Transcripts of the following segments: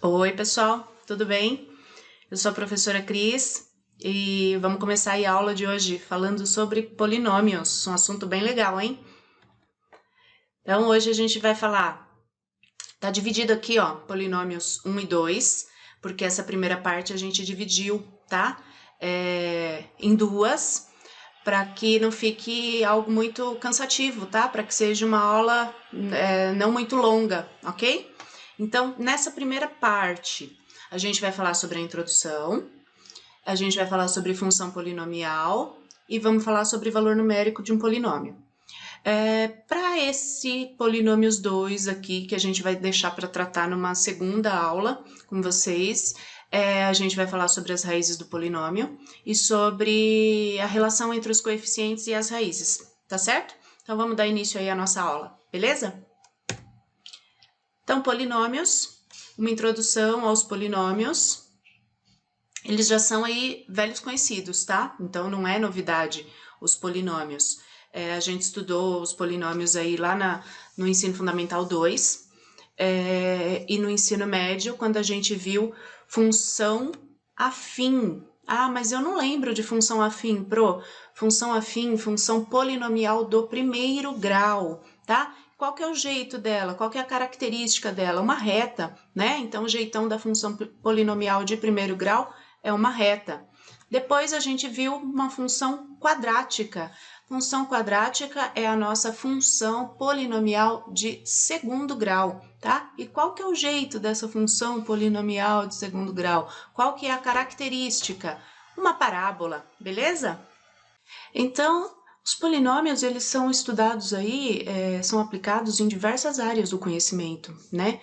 Oi, pessoal, tudo bem? Eu sou a professora Cris e vamos começar aí a aula de hoje falando sobre polinômios, um assunto bem legal, hein? Então, hoje a gente vai falar, tá dividido aqui, ó, polinômios 1 e 2, porque essa primeira parte a gente dividiu, tá? Em duas, para que não fique algo muito cansativo, tá? Para que seja uma aula não muito longa, ok? Então, nessa primeira parte, a gente vai falar sobre a introdução, a gente vai falar sobre função polinomial e vamos falar sobre valor numérico de um polinômio. Para esse polinômios 2 aqui, que a gente vai deixar para tratar numa segunda aula com vocês, a gente vai falar sobre as raízes do polinômio e sobre a relação entre os coeficientes e as raízes, tá certo? Então, vamos dar início aí à nossa aula, beleza? Então, polinômios, uma introdução aos polinômios. Eles já são aí velhos conhecidos, tá? Então, não é novidade os polinômios. A gente estudou os polinômios aí lá no Ensino Fundamental 2 e no ensino médio, quando a gente viu função afim. Ah, mas eu não lembro de função afim, função afim, função polinomial do primeiro grau, tá? Qual que é o jeito dela? Qual que é a característica dela? Uma reta, né? Então, o jeitão da função polinomial de primeiro grau é uma reta. Depois a gente viu uma função quadrática. Função quadrática é a nossa função polinomial de segundo grau, tá? E qual que é o jeito dessa função polinomial de segundo grau? Qual que é a característica? Uma parábola, beleza? Então, os polinômios, eles são estudados aí, são aplicados em diversas áreas do conhecimento, né?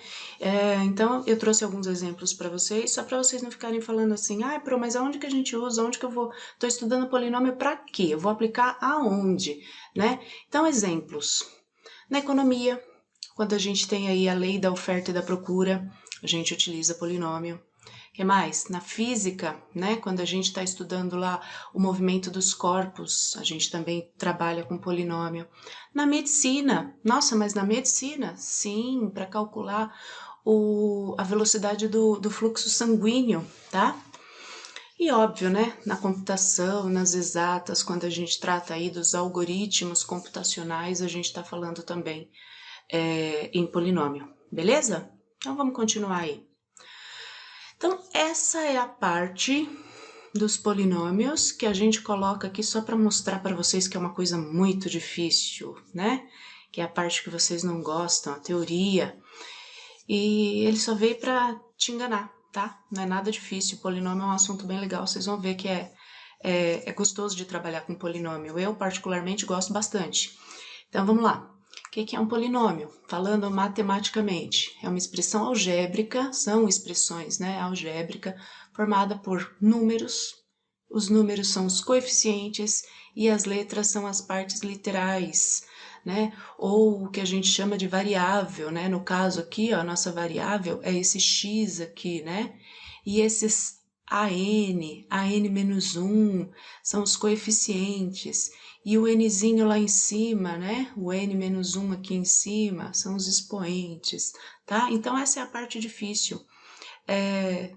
Então, eu trouxe alguns exemplos para vocês, só para vocês não ficarem falando assim, mas aonde que a gente usa, onde que eu vou, estou estudando polinômio para quê? Eu vou aplicar aonde, né? Então, exemplos. Na economia, quando a gente tem aí a lei da oferta e da procura, a gente utiliza polinômio. O que mais? Na física, né? Quando a gente está estudando lá o movimento dos corpos, a gente também trabalha com polinômio. Na medicina, nossa, mas na medicina, sim, para calcular a velocidade do fluxo sanguíneo, tá? E óbvio, né? Na computação, nas exatas, quando a gente trata aí dos algoritmos computacionais, a gente está falando também em polinômio, beleza? Então vamos continuar aí. Então, essa é a parte dos polinômios que a gente coloca aqui só para mostrar para vocês que é uma coisa muito difícil, né? Que é a parte que vocês não gostam, a teoria. E ele só veio para te enganar, tá? Não é nada difícil, polinômio é um assunto bem legal, vocês vão ver que é gostoso de trabalhar com polinômio. Eu, particularmente, gosto bastante. Então, vamos lá. O que é um polinômio? Falando matematicamente, é uma expressão algébrica, são expressões, né, algébrica, formada por números. Os números são os coeficientes e as letras são as partes literais, né? Ou o que a gente chama de variável, né? No caso aqui, ó, a nossa variável é esse x aqui, né? E esses n-1, são os coeficientes. E o nzinho lá em cima, né? O n-1 aqui em cima, são os expoentes, tá? Então, essa é a parte difícil,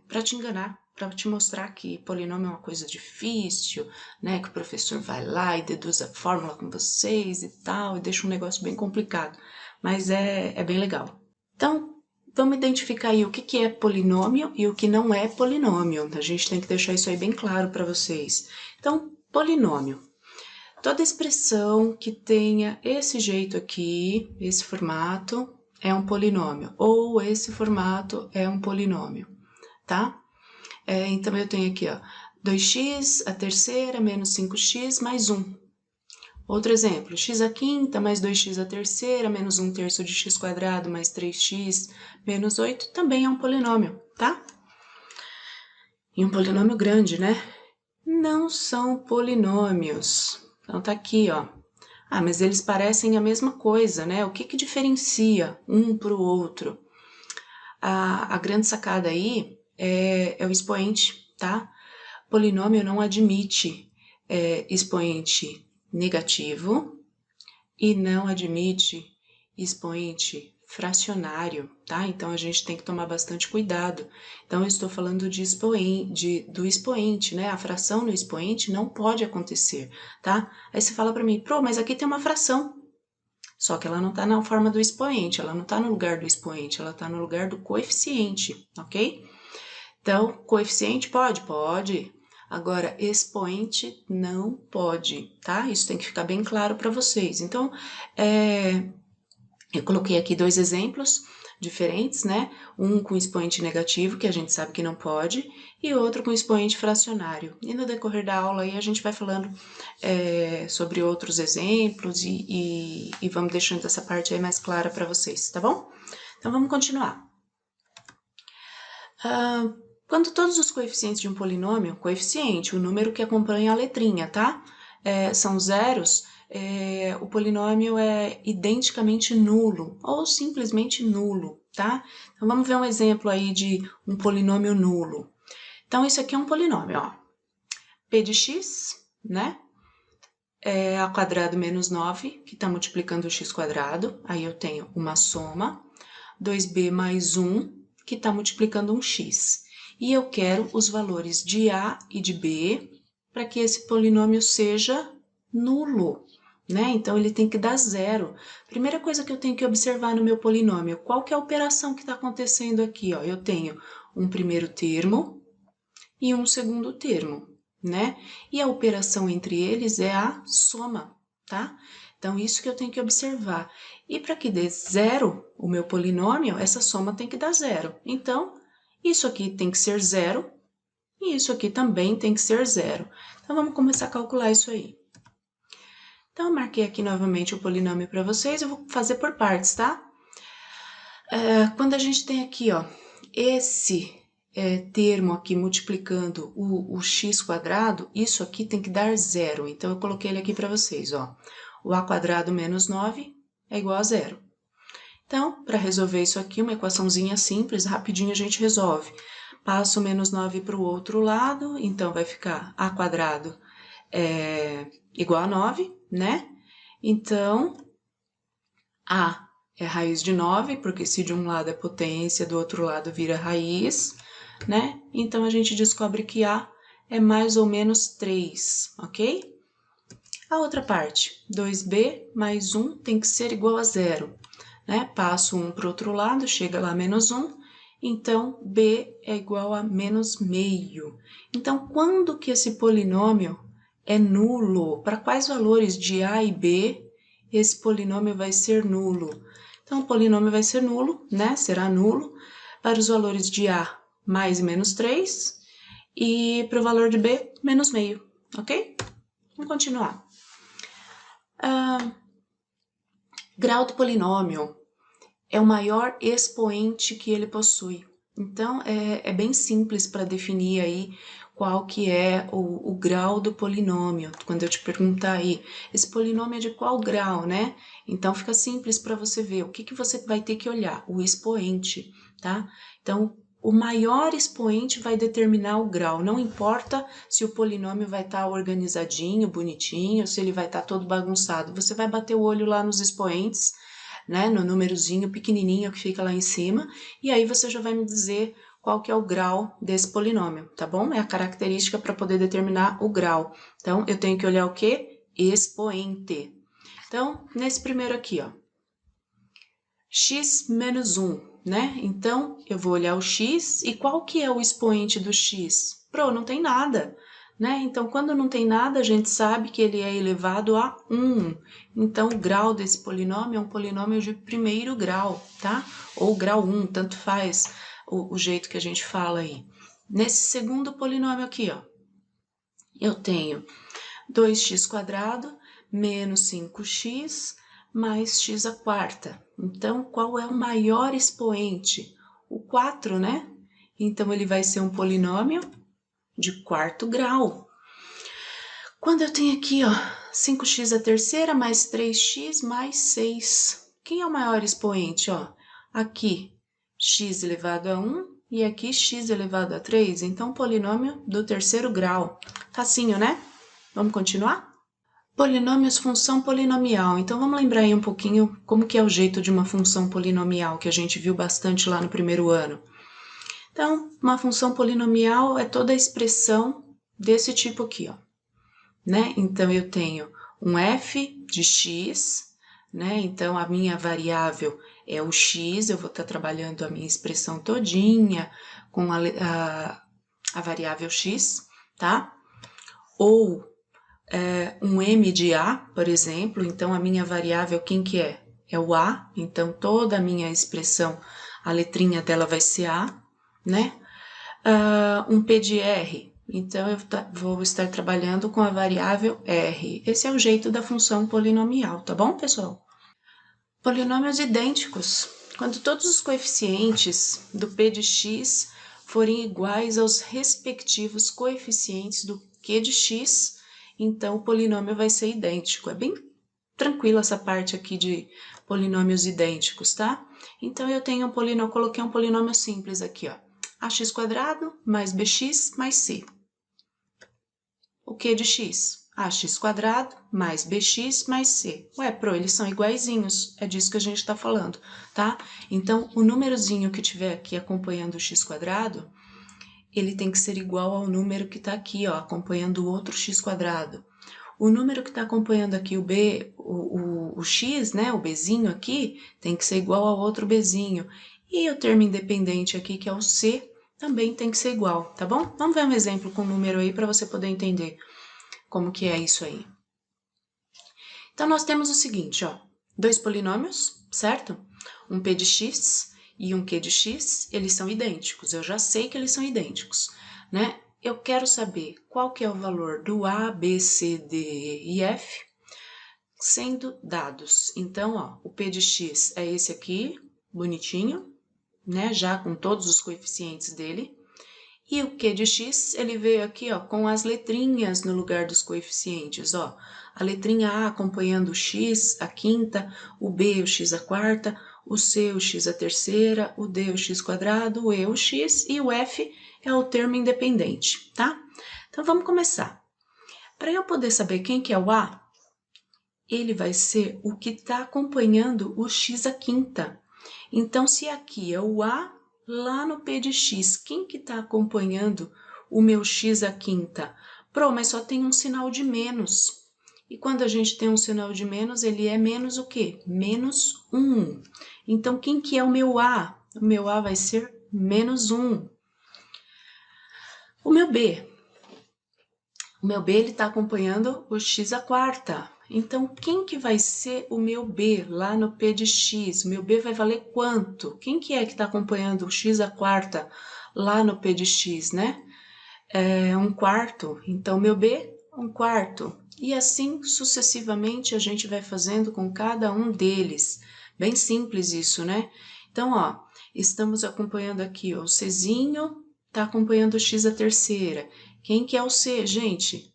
para te enganar, para te mostrar que polinômio é uma coisa difícil, né? Que o professor vai lá e deduz a fórmula com vocês e tal, e deixa um negócio bem complicado. Mas é bem legal. Então, vamos identificar aí o que é polinômio e o que não é polinômio. A gente tem que deixar isso aí bem claro para vocês. Então, polinômio. Toda expressão que tenha esse jeito aqui, esse formato, é um polinômio. Ou esse formato é um polinômio, tá? Então, eu tenho aqui, ó, 2x a terceira menos 5x mais 1. Outro exemplo, x à quinta mais 2x à terceira menos 1/3 de x quadrado mais 3x menos 8 também é um polinômio, tá? E um polinômio grande, né? Não são polinômios. Então, tá aqui, ó. Mas eles parecem a mesma coisa, né? O que diferencia um para o outro? A grande sacada aí é o expoente, tá? Polinômio não admite expoente negativo e não admite expoente fracionário, tá? Então, a gente tem que tomar bastante cuidado. Então, eu estou falando do expoente, né? A fração no expoente não pode acontecer, tá? Aí você fala para mim, Pro, mas aqui tem uma fração. Só que ela não está na forma do expoente, ela não está no lugar do expoente, ela está no lugar do coeficiente, ok? Então, coeficiente pode? Pode. Agora, expoente não pode, tá? Isso tem que ficar bem claro para vocês. Então, eu coloquei aqui 2 exemplos diferentes, né? Um com expoente negativo, que a gente sabe que não pode, e outro com expoente fracionário. E no decorrer da aula aí a gente vai falando sobre outros exemplos e vamos deixando essa parte aí mais clara para vocês, tá bom? Então vamos continuar. Quando todos os coeficientes de um polinômio, coeficiente, o número que acompanha a letrinha, tá? São zeros, o polinômio é identicamente nulo ou simplesmente nulo, tá? Então, vamos ver um exemplo aí de um polinômio nulo. Então, isso aqui é um polinômio, ó. P de x, né? É a quadrado menos 9, que está multiplicando o x quadrado. Aí eu tenho uma soma, 2b mais 1, que está multiplicando um x. E eu quero os valores de a e de b para que esse polinômio seja nulo, né? Então, ele tem que dar zero. Primeira coisa que eu tenho que observar no meu polinômio, qual que é a operação que está acontecendo aqui, ó? Eu tenho um primeiro termo e um segundo termo, né? E a operação entre eles é a soma, tá? Então, isso que eu tenho que observar. E para que dê zero o meu polinômio, essa soma tem que dar zero. Então, isso aqui tem que ser zero e isso aqui também tem que ser zero. Então, vamos começar a calcular isso aí. Então, eu marquei aqui novamente o polinômio para vocês, eu vou fazer por partes, tá? Quando a gente tem aqui, ó, esse termo aqui multiplicando o x quadrado, isso aqui tem que dar zero. Então, eu coloquei ele aqui para vocês, ó. O a quadrado menos 9 é igual a zero. Então, para resolver isso aqui, uma equaçãozinha simples, rapidinho a gente resolve. Passo o menos 9 para o outro lado, então vai ficar a quadrado igual a 9, né? Então, a é raiz de 9, porque se de um lado é potência, do outro lado vira raiz, né? Então, a gente descobre que a é mais ou menos 3, ok? A outra parte, 2b mais 1 tem que ser igual a zero, né? Passo 1 para o outro lado, chega lá menos 1, então b é igual a menos meio. Então, quando que esse polinômio é nulo? Para quais valores de a e b esse polinômio vai ser nulo? Então, o polinômio vai ser nulo, né? Será nulo para os valores de a mais e menos 3 e para o valor de b menos meio, ok? Vamos continuar. Grau do polinômio é o maior expoente que ele possui. Então, é bem simples para definir aí qual que é o grau do polinômio. Quando eu te perguntar aí, esse polinômio é de qual grau, né? Então, fica simples para você ver. O que você vai ter que olhar? O expoente, tá? Então, o maior expoente vai determinar o grau. Não importa se o polinômio vai estar organizadinho, bonitinho, se ele vai estar todo bagunçado. Você vai bater o olho lá nos expoentes, né, no númerozinho pequenininho que fica lá em cima, e aí você já vai me dizer qual que é o grau desse polinômio, tá bom? É a característica para poder determinar o grau. Então, eu tenho que olhar o quê? Expoente. Então, nesse primeiro aqui, ó, x menos 1, né? Então, eu vou olhar o x, e qual que é o expoente do x? Não tem nada, né? Então, quando não tem nada, a gente sabe que ele é elevado a 1. Então, o grau desse polinômio é um polinômio de primeiro grau, tá? Ou grau 1, tanto faz o jeito que a gente fala aí. Nesse segundo polinômio aqui, ó, eu tenho 2x² menos 5x mais x à quarta. Então, qual é o maior expoente? O 4, né? Então, ele vai ser um polinômio de quarto grau. Quando eu tenho aqui, ó, 5x à terceira mais 3x mais 6. Quem é o maior expoente, ó? Aqui, x elevado a 1 e aqui x elevado a 3. Então, polinômio do terceiro grau. Facinho, né? Vamos continuar? Polinômios, função polinomial. Então, vamos lembrar aí um pouquinho como que é o jeito de uma função polinomial, que a gente viu bastante lá no primeiro ano. Então, uma função polinomial é toda a expressão desse tipo aqui, ó, né? Então, eu tenho um f de x, né? Então, a minha variável é o x, eu vou estar trabalhando a minha expressão todinha com a variável x, tá? Ou um m de a, por exemplo, então a minha variável quem que é? É o a, então toda a minha expressão, a letrinha dela vai ser a, né? Um p de r, então eu vou estar trabalhando com a variável r. Esse é o jeito da função polinomial, tá bom, pessoal? Polinômios idênticos. Quando todos os coeficientes do p de x forem iguais aos respectivos coeficientes do q de x, então o polinômio vai ser idêntico. É bem tranquila essa parte aqui de polinômios idênticos, tá? Então eu tenho um polinômio, coloquei um polinômio simples aqui, ó. Ax² mais bx mais c. O q de x? Ax² mais bx mais c. Ué, eles são iguaizinhos, é disso que a gente está falando, tá? Então, o númerozinho que tiver aqui acompanhando o x², ele tem que ser igual ao número que está aqui, ó, acompanhando o outro x². O número que está acompanhando aqui o b, o x, né, o bzinho aqui, tem que ser igual ao outro bzinho. E o termo independente aqui, que é o c, também tem que ser igual, tá bom? Vamos ver um exemplo com número aí para você poder entender como que é isso aí. Então, nós temos o seguinte, ó, dois polinômios, certo? Um p de x e um q de x, eles são idênticos, eu já sei que eles são idênticos, né? Eu quero saber qual que é o valor do a, b, c, d, e f, sendo dados. Então, ó, o p de x é esse aqui, bonitinho, né? Já com todos os coeficientes dele. E o q de x, ele veio aqui, ó, com as letrinhas no lugar dos coeficientes, ó. A letrinha A acompanhando o x, a quinta, o B, o x a quarta, o C, o x a terceira, o D, o x², o E, o x e o F é o termo independente, tá? Então, vamos começar. Para eu poder saber quem que é o A, ele vai ser o que está acompanhando o x a quinta. Então, se aqui é o A, lá no p de x, quem que está acompanhando o meu x a quinta? Mas só tem um sinal de menos. E quando a gente tem um sinal de menos, ele é menos o quê? Menos 1. Então, quem que é o meu A? O meu A vai ser menos 1. O meu B ele está acompanhando o x a quarta. Então, quem que vai ser o meu B lá no p de x? O meu B vai valer quanto? Quem que é que está acompanhando o x a quarta lá no p de x, né? É 1/4. Então, meu B, 1/4. E assim, sucessivamente, a gente vai fazendo com cada um deles. Bem simples isso, né? Então, ó, estamos acompanhando aqui, ó, o Czinho está acompanhando o x a terceira. Quem que é o C, gente?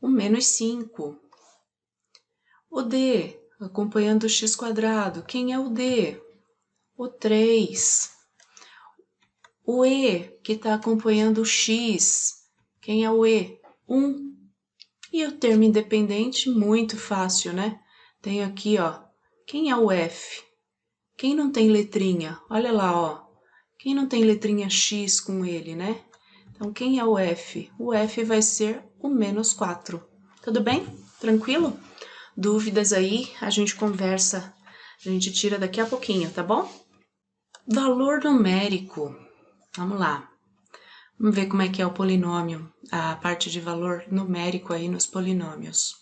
O menos 5. O D, acompanhando o x². Quem é o D? O 3. O E, que está acompanhando o x. Quem é o E? 1. E o termo independente, muito fácil, né? Tem aqui, ó. Quem é o F? Quem não tem letrinha? Olha lá, ó. Quem não tem letrinha X com ele, né? Então, quem é o F? O F vai ser o menos 4. Tudo bem? Tranquilo? Dúvidas aí, a gente conversa, a gente tira daqui a pouquinho, tá bom? Valor numérico. Vamos lá. Vamos ver como é que é o polinômio, a parte de valor numérico aí nos polinômios.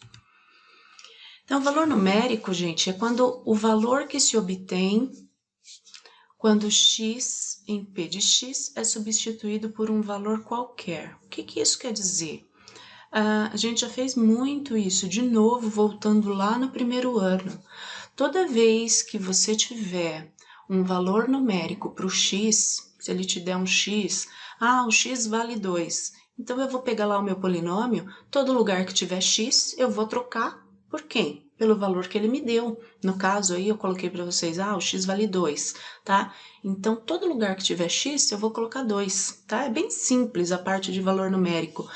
Então, o valor numérico, gente, é quando o valor que se obtém quando x em p de x é substituído por um valor qualquer. O que isso quer dizer? A gente já fez muito isso, de novo, voltando lá no primeiro ano. Toda vez que você tiver um valor numérico para o x, se ele te der um x, o x vale 2. Então, eu vou pegar lá o meu polinômio, todo lugar que tiver x, eu vou trocar por quem? Pelo valor que ele me deu. No caso aí, eu coloquei para vocês, o x vale 2, tá? Então, todo lugar que tiver x, eu vou colocar 2, tá? É bem simples a parte de valor numérico.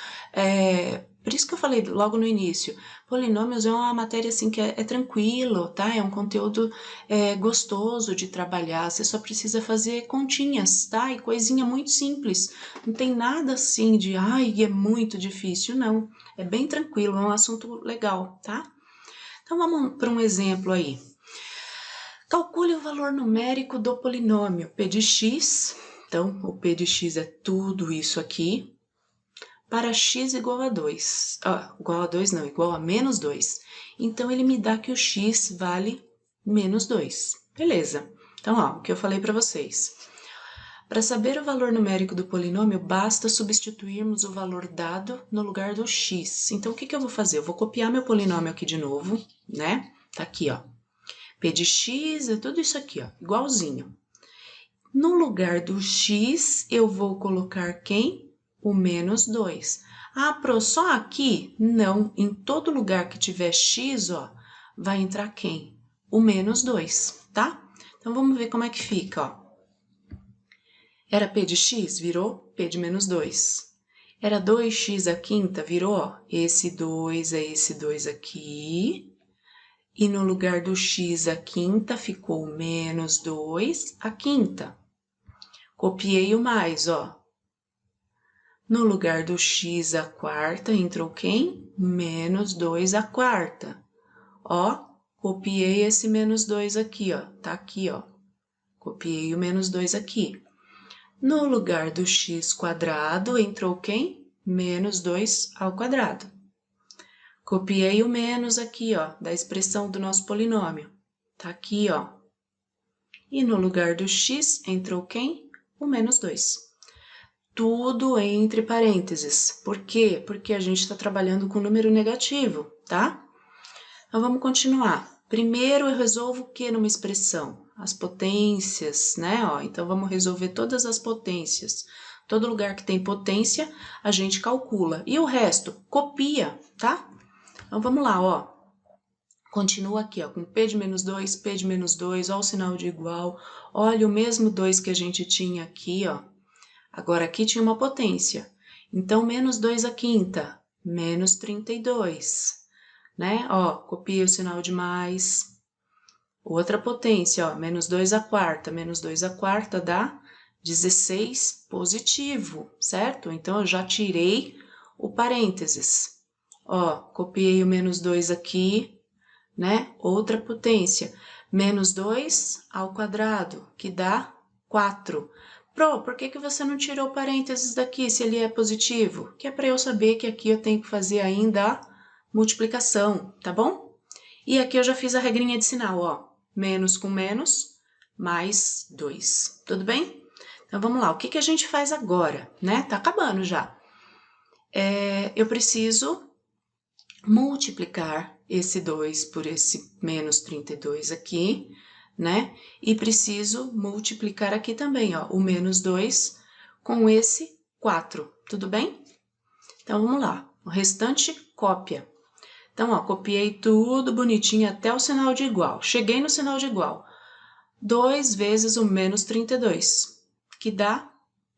Por isso que eu falei logo no início, Polinômios é uma matéria assim que é tranquilo, tá? É um conteúdo gostoso de trabalhar, você só precisa fazer continhas, tá? E coisinha muito simples, não tem nada assim de, ai, é muito difícil, não. É bem tranquilo, é um assunto legal, tá? Então vamos para um exemplo aí. Calcule o valor numérico do polinômio P de x, então o P de x é tudo isso aqui, para x igual a 2. Igual a 2 não, igual a menos 2. Então, ele me dá que o x vale menos 2. Beleza. Então, ó, o que eu falei para vocês. Para saber o valor numérico do polinômio, basta substituirmos o valor dado no lugar do x. Então, o que eu vou fazer? Eu vou copiar meu polinômio aqui de novo, né? Tá aqui, ó. P de x é tudo isso aqui, ó, igualzinho. No lugar do x, eu vou colocar quem? O menos 2. Ah, Pro, só aqui? Não, em todo lugar que tiver x, ó, vai entrar quem? O menos 2, tá? Então, vamos ver como é que fica, ó. Era P de x, virou P de menos 2. Era 2x à quinta, virou, ó, esse 2 é esse 2 aqui. E no lugar do x à quinta, ficou menos 2 à quinta. Copiei o mais, ó. No lugar do x à quarta, entrou quem? Menos 2 à quarta. Ó, copiei esse menos 2 aqui, ó. Tá aqui, ó. Copiei o menos 2 aqui. No lugar do x quadrado, entrou quem? Menos 2 ao quadrado. Copiei o menos aqui, ó, da expressão do nosso polinômio. Tá aqui, ó. E no lugar do x, entrou quem? O menos 2. Tudo entre parênteses. Por quê? Porque a gente está trabalhando com número negativo, tá? Então, vamos continuar. Primeiro, eu resolvo o que numa expressão? As potências, né? Ó, então, vamos resolver todas as potências. Todo lugar que tem potência, a gente calcula. E o resto? Copia, tá? Então, vamos lá, ó. Continua aqui, ó, com P de menos 2, P de menos 2, ó o sinal de igual. Olha o mesmo 2 que a gente tinha aqui, ó. Agora, aqui tinha uma potência. Então, menos 2 à quinta, menos 32, né? Ó, copiei o sinal de mais. Outra potência, ó, menos 2 à quarta, menos 2 à quarta dá 16 positivo, certo? Então, eu já tirei o parênteses. Ó, copiei o menos 2 aqui, né? Outra potência, menos 2 ao quadrado, que dá 4. Pro, por que você não tirou parênteses daqui se ele é positivo? Que é para eu saber que aqui eu tenho que fazer ainda a multiplicação, tá bom? E aqui eu já fiz a regrinha de sinal, ó. Menos com menos, mais 2. Tudo bem? Então, vamos lá. O que a gente faz agora, né? Tá acabando já. Eu preciso multiplicar esse 2 por esse menos 32 aqui, né? E preciso multiplicar aqui também, ó, o menos 2 com esse 4, tudo bem? Então, vamos lá. O restante, cópia. Então, ó, copiei tudo bonitinho até o sinal de igual. Cheguei no sinal de igual. 2 vezes o menos 32, que dá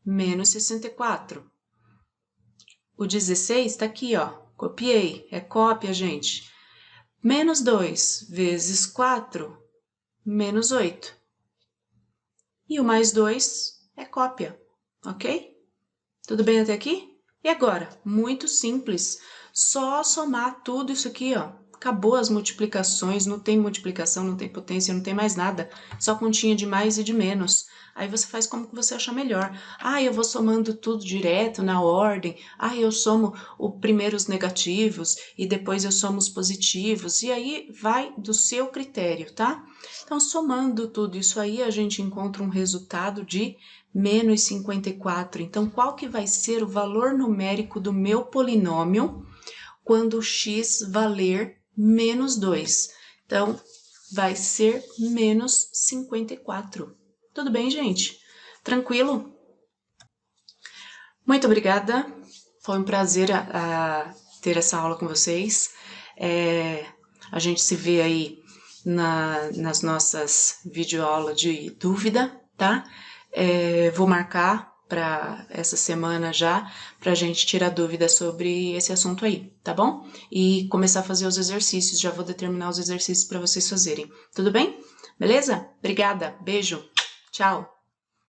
menos 64. O 16 tá aqui, ó. Copiei, é cópia, gente. Menos 2 vezes 4, menos 8. E o mais 2 é cópia, ok? Tudo bem até aqui? E agora? Muito simples. Só somar tudo isso aqui, ó. Acabou as multiplicações, não tem multiplicação, não tem potência, não tem mais nada. Só continha de mais e de menos. Aí você faz como que você achar melhor. Ah, eu vou somando tudo direto, na ordem. Ah, eu somo primeiro os negativos e depois eu somo os positivos. E aí vai do seu critério, tá? Então, somando tudo isso aí, a gente encontra um resultado de menos 54. Então, qual que vai ser o valor numérico do meu polinômio quando x valer menos 2? Então, vai ser menos 54. Tudo bem, gente? Tranquilo? Muito obrigada. Foi um prazer ter essa aula com vocês. A gente se vê aí nas nossas videoaulas de dúvida, tá? Vou marcar para essa semana já, pra gente tirar dúvidas sobre esse assunto aí, tá bom? E começar a fazer os exercícios, já vou determinar os exercícios para vocês fazerem, tudo bem? Beleza? Obrigada, beijo, tchau!